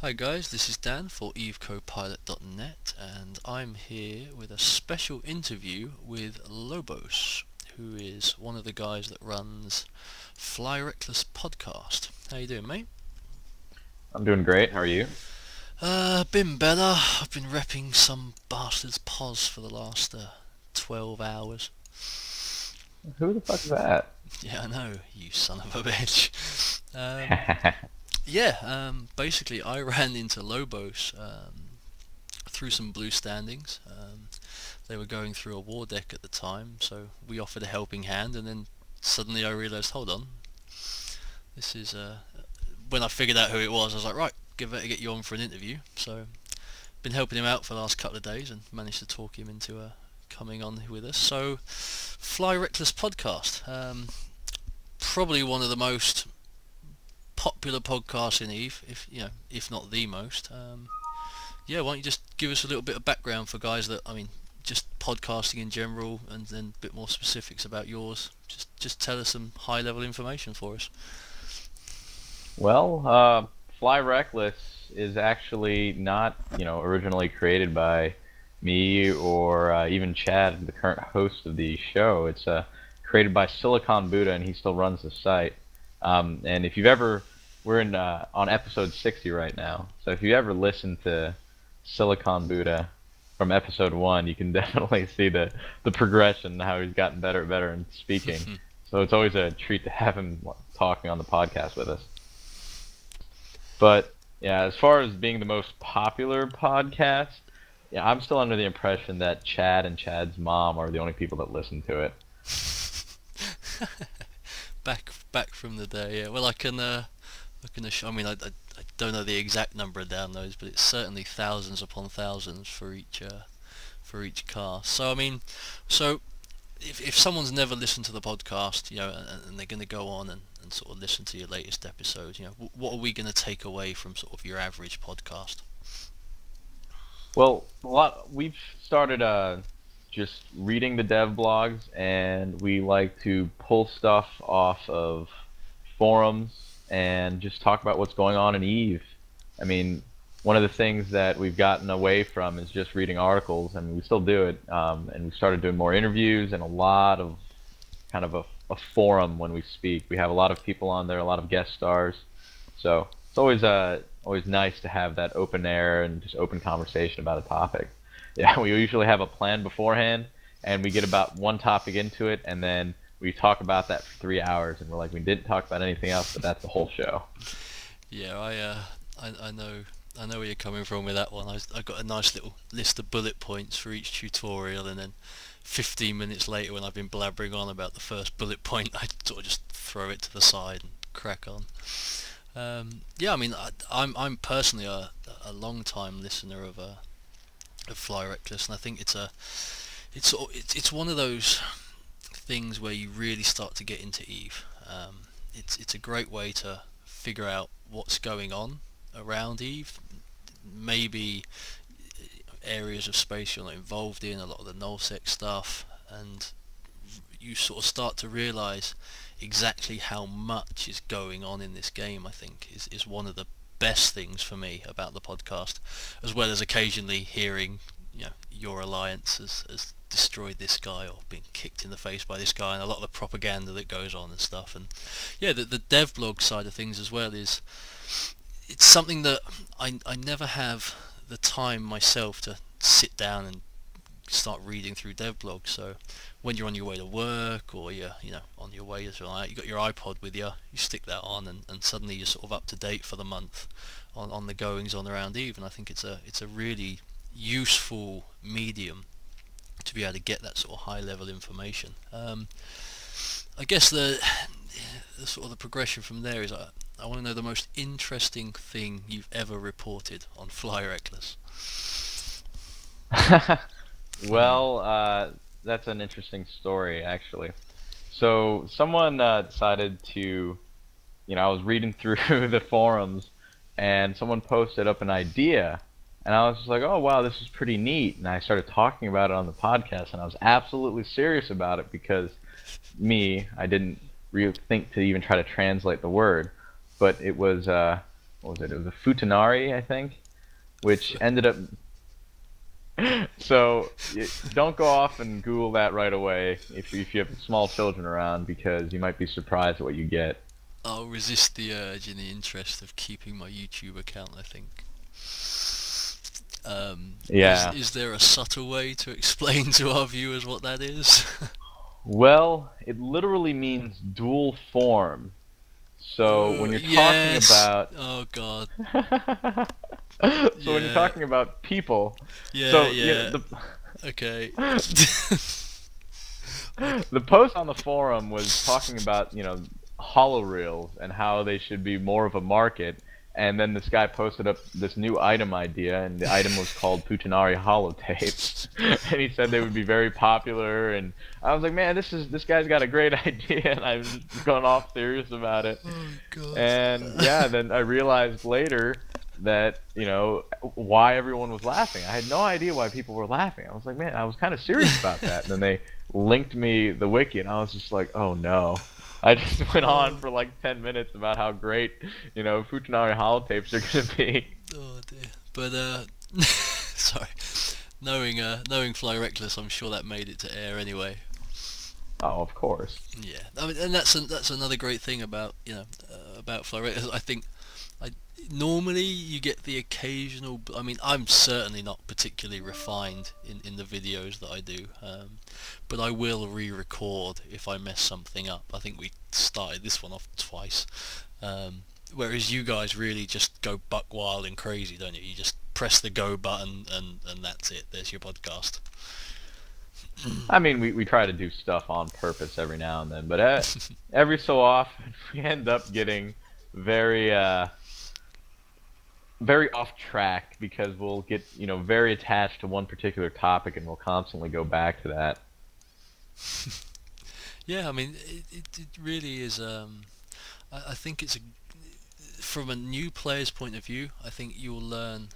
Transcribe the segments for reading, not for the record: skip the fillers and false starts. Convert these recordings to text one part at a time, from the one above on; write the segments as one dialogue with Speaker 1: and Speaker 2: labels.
Speaker 1: Hi guys, this is Dan for EvECoPilot.net and I'm here with a special interview with Lobos, who is one of the guys that runs Fly Reckless podcast. How you doing, mate?
Speaker 2: I'm doing great. How are you?
Speaker 1: Been better. I've been repping some bastard's pos for the last 12 hours.
Speaker 2: Who the fuck is that?
Speaker 1: Yeah, I know, you son of a bitch. Um, basically I ran into Lobos through some blue standings. They were going through a war deck at the time, so we offered a helping hand, and then suddenly I realised, hold on, this is when I figured out who it was, I was like, right, give it to get you on for an interview. So been helping him out for the last couple of days and managed to talk him into coming on with us. So Fly Reckless podcast, probably one of the most popular podcasts in Eve, if not the most. Why don't you just give us a little bit of background for guys that, just podcasting in general, and then a bit more specifics about yours. Just tell us some high level information for us.
Speaker 2: Well, Fly Reckless is actually not, originally created by me or even Chad, the current host of the show. It's created by Silicon Buddha, and he still runs the site. And if you've ever, we're in on episode 60 right now. So if you ever listen to Silicon Buddha from episode one, you can definitely see the progression, how he's gotten better and better in speaking. So it's always a treat to have him talking on the podcast with us. But yeah, as far as being the most popular podcast, yeah, I'm still under the impression that Chad and Chad's mom are the only people that listen to it.
Speaker 1: back from the day. Yeah. Well, I don't know the exact number of downloads, but it's certainly thousands upon thousands for each cast. So if someone's never listened to the podcast, and they're going to go on and sort of listen to your latest episode, what are we going to take away from sort of your average podcast?
Speaker 2: Well, we've started just reading the dev blogs, and we like to pull stuff off of forums and just talk about what's going on in Eve. I mean, one of the things that we've gotten away from is just reading articles, and we still do it. And we started doing more interviews and a lot of kind of a forum when we speak. We have a lot of people on there, a lot of guest stars. So it's always nice to have that open air and just open conversation about a topic. Yeah, we usually have a plan beforehand, and we get about one topic into it, and then we talk about that for 3 hours, and we're like, we didn't talk about anything else, but that's the whole show.
Speaker 1: Yeah, I know where you're coming from with that one. I got a nice little list of bullet points for each tutorial, and then 15 minutes later, when I've been blabbering on about the first bullet point, I sort of just throw it to the side and crack on. I'm personally a long time listener of Fly Reckless, and I think it's one of those things where you really start to get into Eve. It's a great way to figure out what's going on around Eve. Maybe areas of space you're not involved in, a lot of the nullsec stuff, and you sort of start to realise exactly how much is going on in this game. I think is one of the best things for me about the podcast, as well as occasionally hearing, your alliance has destroyed this guy or been kicked in the face by this guy, and a lot of the propaganda that goes on and stuff. And yeah, the dev blog side of things as well it's something that I never have the time myself to sit down and start reading through dev blogs. So when you're on your way to work, or you're on your way to something like that, you got your iPod with you, you stick that on, and suddenly you're sort of up to date for the month on the goings on around Eve. And I think it's a really useful medium to be able to get that sort of high level information. I guess the sort of the progression from there is, I want to know the most interesting thing you've ever reported on Fly Reckless.
Speaker 2: Well, that's an interesting story, actually. So someone decided to, I was reading through the forums, and someone posted up an idea, and I was just like, oh wow, this is pretty neat. And I started talking about it on the podcast, and I was absolutely serious about it because I didn't really think to even try to translate the word, but it was what was it? It was a futanari, I think, which ended up. So don't go off and Google that right away if you have small children around, because you might be surprised at what you get.
Speaker 1: I'll resist the urge in the interest of keeping my YouTube account, I think.
Speaker 2: Yeah.
Speaker 1: Is there a subtle way to explain to our viewers what that is?
Speaker 2: Well, it literally means dual form. So when you're talking
Speaker 1: Yes.
Speaker 2: about
Speaker 1: Oh God.
Speaker 2: so when you're
Speaker 1: Yeah.
Speaker 2: talking about people,
Speaker 1: Yeah.
Speaker 2: so
Speaker 1: Yeah. Okay.
Speaker 2: the post on the forum was talking about, holoreels and how they should be more of a market. And then this guy posted up this new item idea, and the item was called Putanari holotapes. And he said they would be very popular. And I was like, man, this guy's got a great idea, and I was just going off serious about it.
Speaker 1: Oh God.
Speaker 2: And yeah, then I realized later that, why everyone was laughing. I had no idea why people were laughing. I was like, man, I was kind of serious about that. And then they linked me the wiki, and I was just like, oh no. I just went on
Speaker 1: Oh,
Speaker 2: for like 10 minutes about how great, Futanari holotapes are going to be.
Speaker 1: oh dear. But sorry. Knowing Fly Reckless, I'm sure that made it to air anyway.
Speaker 2: Oh, of course.
Speaker 1: Yeah, I mean, and that's another great thing about about Fly Reckless. I think I normally you get the occasional. I mean, I'm certainly not particularly refined in the videos that I do, but I will re-record if I mess something up. I think we started this one off twice, whereas you guys really just go buck wild and crazy, don't you? You just press the go button and that's it. There's your podcast.
Speaker 2: I mean, we try to do stuff on purpose every now and then, but every so often we end up getting very, very off track, because we'll get, very attached to one particular topic, and we'll constantly go back to that.
Speaker 1: Yeah, I mean, it really is. I think it's from a new player's point of view. I think you'll learn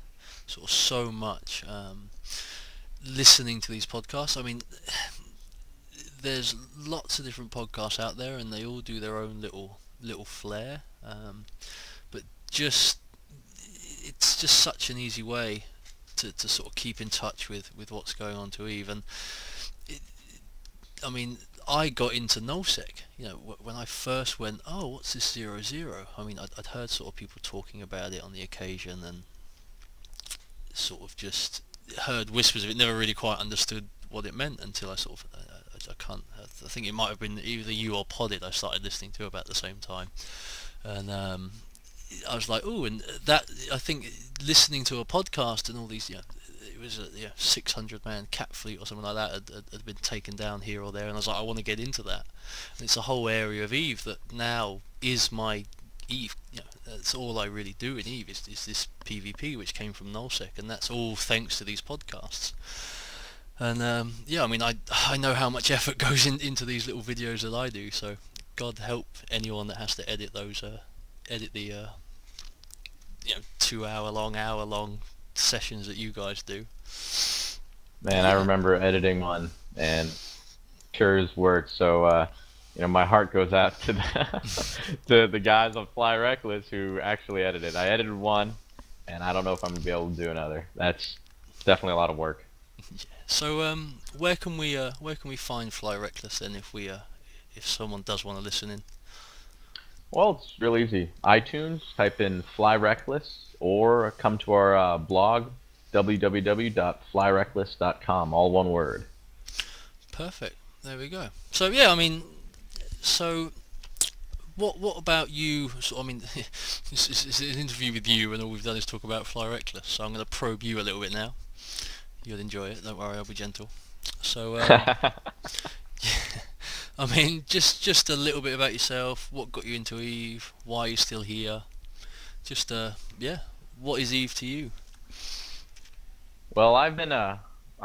Speaker 1: sort of so much listening to these podcasts. I mean, there's lots of different podcasts out there, and they all do their own little flair. But just it's just such an easy way to sort of keep in touch with what's going on to EvE. And it, I mean, I got into nullsec. When I first went, oh, what's this 0-0? I mean, I'd heard sort of people talking about it on the occasion, and sort of just heard whispers of it. Never really quite understood what it meant until I sort of I can't. I think it might have been either you or Podded I started listening to about the same time, and I was like, oh, and that I think listening to a podcast and all these, it was a 600-man cat fleet or something like that had been taken down here or there, and I was like, I want to get into that. And it's a whole area of EvE that now is my EvE. That's all I really do in EvE is this PvP, which came from nullsec, and that's all thanks to these podcasts. And I mean, I know how much effort goes into these little videos that I do, so God help anyone that has to edit those, edit the 2 hour long sessions that you guys do.
Speaker 2: Man, I remember editing one, and sure as work. So, my heart goes out to to the guys on Fly Reckless who actually edited. I edited one, and I don't know if I'm gonna be able to do another. That's definitely a lot of work.
Speaker 1: So where can we find Fly Reckless then, if someone does want to listen in?
Speaker 2: Well, it's real easy. iTunes, type in Fly Reckless, or come to our blog, www.flyreckless.com, all one word.
Speaker 1: Perfect. There we go. So yeah, I mean, what about you? So, I mean, it's an interview with you, and all we've done is talk about Fly Reckless. So I'm going to probe you a little bit now. You'll enjoy it. Don't worry, I'll be gentle. So, yeah, I mean, just a little bit about yourself. What got you into EvE? Why are you still here? Just what is EvE to you?
Speaker 2: Well, I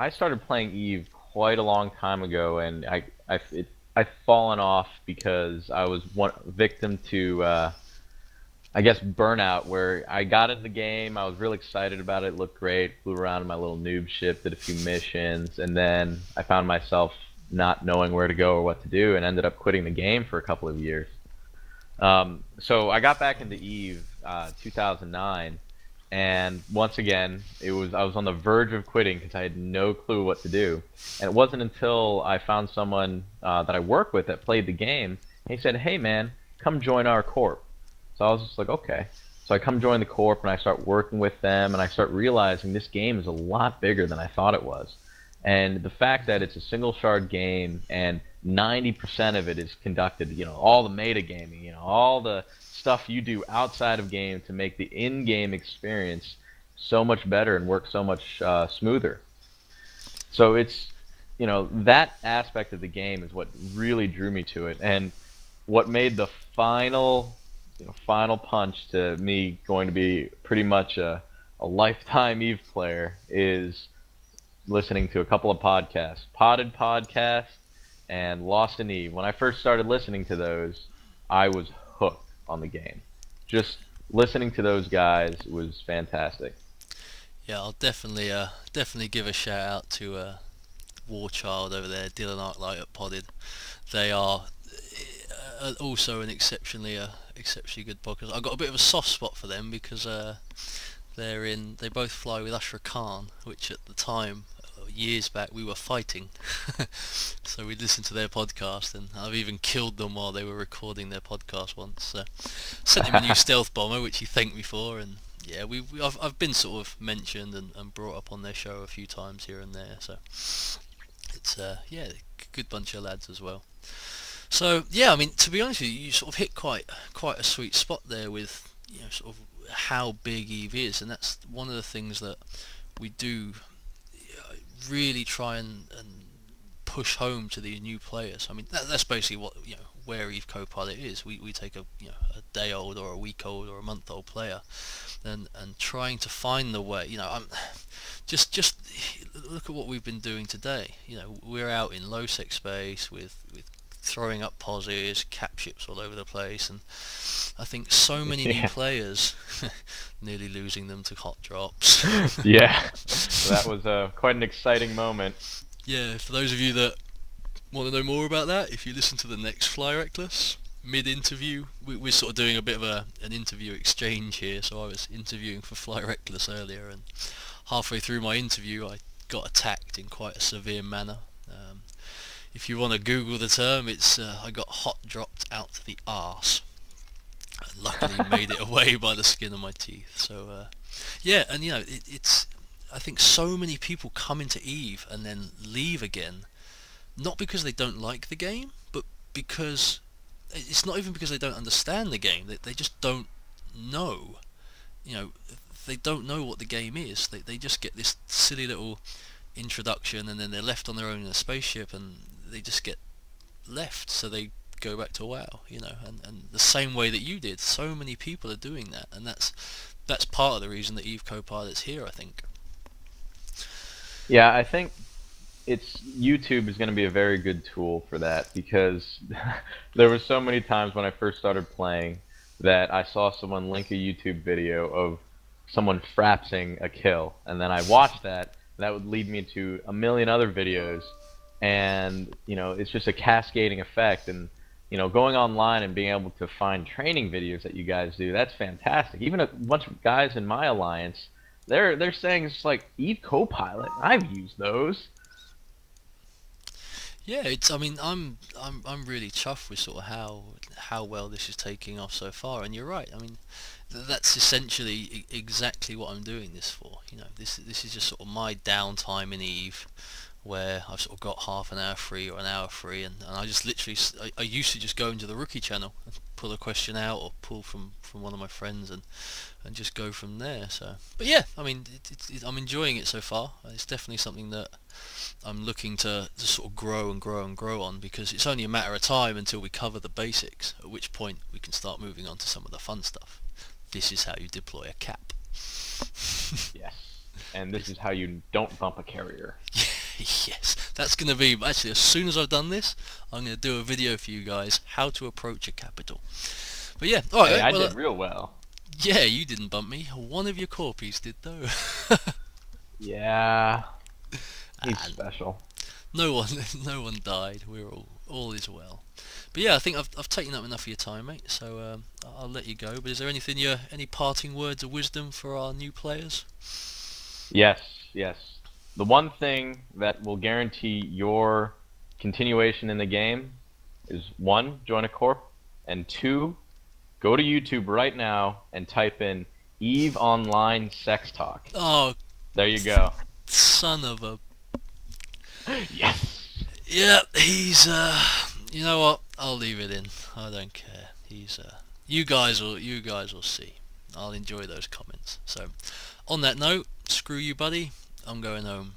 Speaker 2: started playing EvE quite a long time ago, and I've fallen off because I was one victim to, I guess, burnout, where I got into the game, I was really excited about it, looked great, flew around in my little noob ship, did a few missions, and then I found myself not knowing where to go or what to do, and ended up quitting the game for a couple of years. So I got back into EvE 2009, and once again, I was on the verge of quitting because I had no clue what to do. And it wasn't until I found someone that I work with that played the game. And he said, "Hey man, come join our corp." So I was just like, "Okay." So I come join the corp and I start working with them, and I start realizing this game is a lot bigger than I thought it was. And the fact that it's a single shard game and 90% of it is conducted, all the meta gaming, all the stuff you do outside of game to make the in-game experience so much better and work so much smoother. So that aspect of the game is what really drew me to it, and what made the final punch to me going to be pretty much a lifetime Eve player is listening to a couple of podcasts, Potted Podcast and Lost in Eve. When I first started listening to those, I was hooked on the game. Just listening to those guys was fantastic.
Speaker 1: Yeah, I'll definitely give a shout out to Warchild over there, Dylan Arclight at Podded. They are also an exceptionally good podcast. I got a bit of a soft spot for them because they both fly with Ashra Khan, which at the time, years back, we were fighting. So we listened to their podcast, and I've even killed them while they were recording their podcast once. Sent him a new stealth bomber, which he thanked me for, and yeah, I've been sort of mentioned and brought up on their show a few times here and there. So it's yeah, good bunch of lads as well. So yeah, I mean, to be honest with you, you sort of hit quite a sweet spot there with sort of how big EVE is, and that's one of the things that we do really try and push home to the new players. I mean, that's basically what where EvECoPilot is. We take a day old or a week old or a month old player, and trying to find the way. I'm just look at what we've been doing today. We're out in low sec space with throwing up poses, cap ships all over the place, and I think so many new players, nearly losing them to hot drops.
Speaker 2: Yeah, so that was quite an exciting moment.
Speaker 1: Yeah, for those of you that want to know more about that, if you listen to the next Fly Reckless, mid-interview, we're sort of doing a bit of an interview exchange here, so I was interviewing for Fly Reckless earlier, and halfway through my interview I got attacked in quite a severe manner. If you want to Google the term, it's I got hot dropped out to the arse. And luckily made it away by the skin of my teeth. So yeah, and it's I think so many people come into EVE and then leave again, not because they don't like the game, but because it's not even because they don't understand the game. They just don't know. They don't know what the game is. They just get this silly little introduction, and then they're left on their own in a spaceship, and they just get left, so they go back to WoW, and the same way that you did. So many people are doing that, and that's part of the reason that EvECoPilot's here, I think.
Speaker 2: Yeah, I think YouTube is going to be a very good tool for that, because there were so many times when I first started playing that I saw someone link a YouTube video of someone frapsing a kill, and then I watched that, and that would lead me to a million other videos, and it's just a cascading effect. And going online and being able to find training videos that you guys do, that's fantastic. Even a bunch of guys in my alliance, they're saying it's like EvECoPilot. I've used those.
Speaker 1: Yeah, I mean, I'm really chuffed with sort of how well this is taking off so far. And you're right. I mean, that's essentially exactly what I'm doing this for. This is just sort of my downtime in EVE, where I've sort of got half an hour free or an hour free, and I just literally, I used to just go into the rookie channel and pull a question out, or pull from one of my friends, and just go from there. So, but yeah, I mean, I'm enjoying it so far. It's definitely something that I'm looking to sort of grow and grow and grow on, because it's only a matter of time until we cover the basics, at which point we can start moving on to some of the fun stuff. This is how you deploy a cap.
Speaker 2: Yes, and this is how you don't bump a carrier.
Speaker 1: Yes, that's going to be, actually, as soon as I've done this, I'm going to do a video for you guys, how to approach a capital. But yeah, alright.
Speaker 2: Hey, I did real well.
Speaker 1: Yeah, you didn't bump me. One of your corpies did, though.
Speaker 2: Yeah, he's special.
Speaker 1: No one died. We're all All is well. But yeah, I think I've taken up enough of your time, mate. So I'll let you go. But is there any parting words of wisdom for our new players?
Speaker 2: Yes, yes. The one thing that will guarantee your continuation in the game is one, join a corp, and two, go to YouTube right now and type in Eve Online Sex Talk.
Speaker 1: Oh,
Speaker 2: There you go.
Speaker 1: son of a.
Speaker 2: Yes.
Speaker 1: Yeah, he's. You know what? I'll leave it in. I don't care. He's. You guys will see. I'll enjoy those comments. So, on that note, screw you, buddy. I'm going home.